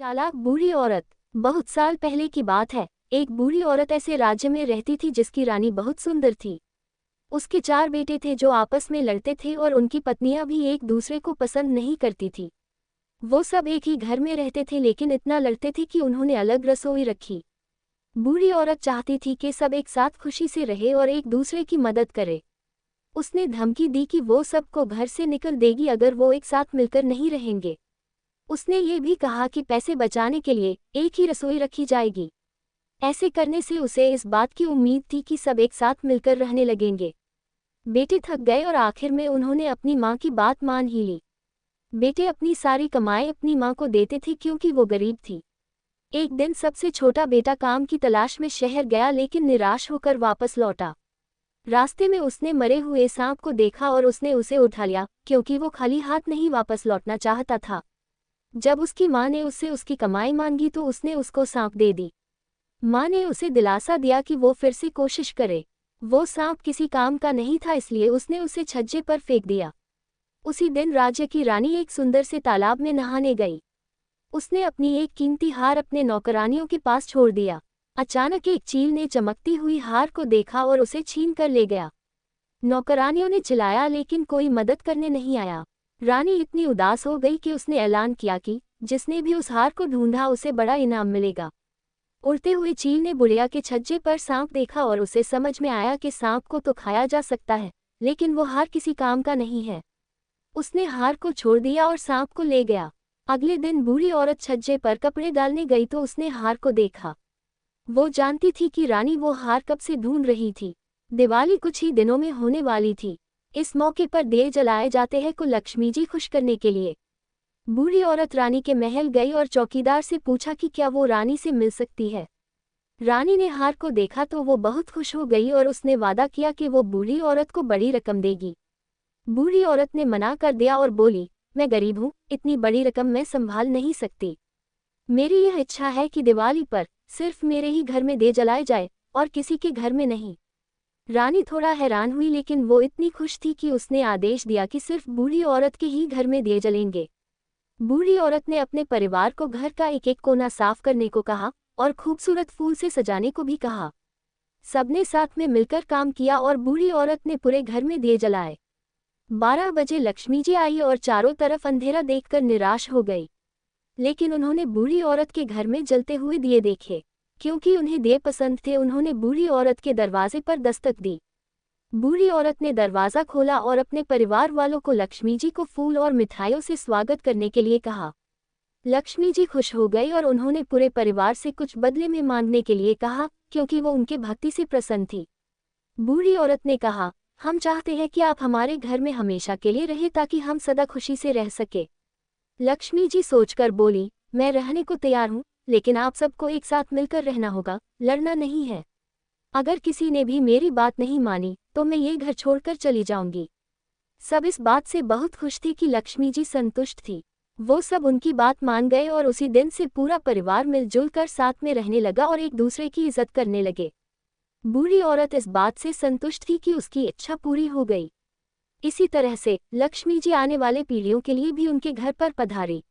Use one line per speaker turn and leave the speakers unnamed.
चालाक बूढ़ी औरत। बहुत साल पहले की बात है। एक बूढ़ी औरत ऐसे राज्य में रहती थी जिसकी रानी बहुत सुंदर थी। उसके 4 बेटे थे जो आपस में लड़ते थे और उनकी पत्नियां भी एक दूसरे को पसंद नहीं करती थी। वो सब एक ही घर में रहते थे लेकिन इतना लड़ते थे कि उन्होंने अलग रसोई रखी। बूढ़ी औरत चाहती थी कि सब एक साथ खुशी से रहे और एक दूसरे की मदद करे। उसने धमकी दी कि वो सबको घर से निकल देगी अगर वो एक साथ मिलकर नहीं रहेंगे। उसने ये भी कहा कि पैसे बचाने के लिए एक ही रसोई रखी जाएगी। ऐसे करने से उसे इस बात की उम्मीद थी कि सब एक साथ मिलकर रहने लगेंगे। बेटे थक गए और आखिर में उन्होंने अपनी माँ की बात मान ही ली। बेटे अपनी सारी कमाई अपनी माँ को देते थे क्योंकि वो गरीब थी। एक दिन सबसे छोटा बेटा काम की तलाश में शहर गया लेकिन निराश होकर वापस लौटा। रास्ते में उसने मरे हुए सांप को देखा और उसने उसे उठा लिया क्योंकि वो खाली हाथ नहीं वापस लौटना चाहता था। जब उसकी माँ ने उससे उसकी कमाई मांगी तो उसने उसको सांप दे दी। माँ ने उसे दिलासा दिया कि वो फिर से कोशिश करे। वो सांप किसी काम का नहीं था इसलिए उसने उसे छज्जे पर फेंक दिया। उसी दिन राज्य की रानी एक सुंदर से तालाब में नहाने गई। उसने अपनी एक कीमती हार अपने नौकरानियों के पास छोड़ दिया। अचानक एक चील ने चमकती हुई हार को देखा और उसे छीन कर ले गया। नौकरानियों ने चिल्लाया लेकिन कोई मदद करने नहीं आया। रानी इतनी उदास हो गई कि उसने ऐलान किया कि जिसने भी उस हार को ढूंढा उसे बड़ा इनाम मिलेगा। उड़ते हुए चील ने बुढ़िया के छज्जे पर सांप देखा और उसे समझ में आया कि सांप को तो खाया जा सकता है लेकिन वो हार किसी काम का नहीं है। उसने हार को छोड़ दिया और सांप को ले गया। अगले दिन बूढ़ी औरत छज्जे पर कपड़े डालने गई तो उसने हार को देखा। वो जानती थी कि रानी वो हार कब से ढूंढ रही थी। दिवाली कुछ ही दिनों में होने वाली थी। इस मौके पर दिए जलाए जाते हैं को लक्ष्मी जी खुश करने के लिए। बूढ़ी औरत रानी के महल गई और चौकीदार से पूछा कि क्या वो रानी से मिल सकती है। रानी ने हार को देखा तो वो बहुत खुश हो गई और उसने वादा किया कि वो बूढ़ी औरत को बड़ी रकम देगी। बूढ़ी औरत ने मना कर दिया और बोली, मैं गरीब हूँ, इतनी बड़ी रकम मैं संभाल नहीं सकती। मेरी यह इच्छा है कि दिवाली पर सिर्फ मेरे ही घर में दिए जलाए जाए और किसी के घर में नहीं। रानी थोड़ा हैरान हुई लेकिन वो इतनी खुश थी कि उसने आदेश दिया कि सिर्फ बूढ़ी औरत के ही घर में दिए जलेंगे। बूढ़ी औरत ने अपने परिवार को घर का एक एक कोना साफ करने को कहा और खूबसूरत फूल से सजाने को भी कहा। सबने साथ में मिलकर काम किया और बूढ़ी औरत ने पूरे घर में दिए जलाए। 12 बजे लक्ष्मी जी आई और चारों तरफ अंधेरा देखकर निराश हो गई। लेकिन उन्होंने बूढ़ी औरत के घर में जलते हुए दिए देखे। क्योंकि उन्हें दिए पसंद थे उन्होंने बूढ़ी औरत के दरवाजे पर दस्तक दी। बूढ़ी औरत ने दरवाज़ा खोला और अपने परिवार वालों को लक्ष्मी जी को फूल और मिठाइयों से स्वागत करने के लिए कहा। लक्ष्मी जी खुश हो गई और उन्होंने पूरे परिवार से कुछ बदले में मांगने के लिए कहा क्योंकि वो उनके भक्ति से प्रसन्न थी। बूढ़ी औरत ने कहा, हम चाहते हैं कि आप हमारे घर में हमेशा के लिए रहें ताकि हम सदा खुशी से रह सके। लक्ष्मी जी सोचकर बोली, मैं रहने को तैयार हूँ लेकिन आप सबको एक साथ मिलकर रहना होगा, लड़ना नहीं है। अगर किसी ने भी मेरी बात नहीं मानी तो मैं ये घर छोड़कर चली जाऊंगी। सब इस बात से बहुत खुश थी कि लक्ष्मी जी संतुष्ट थी। वो सब उनकी बात मान गए और उसी दिन से पूरा परिवार मिलजुल कर साथ में रहने लगा और एक दूसरे की इज्जत करने लगे। बूढ़ी औरत इस बात से संतुष्ट थी कि उसकी इच्छा पूरी हो गई। इसी तरह से लक्ष्मी जी आने वाले पीढ़ियों के लिए भी उनके घर पर पधारी।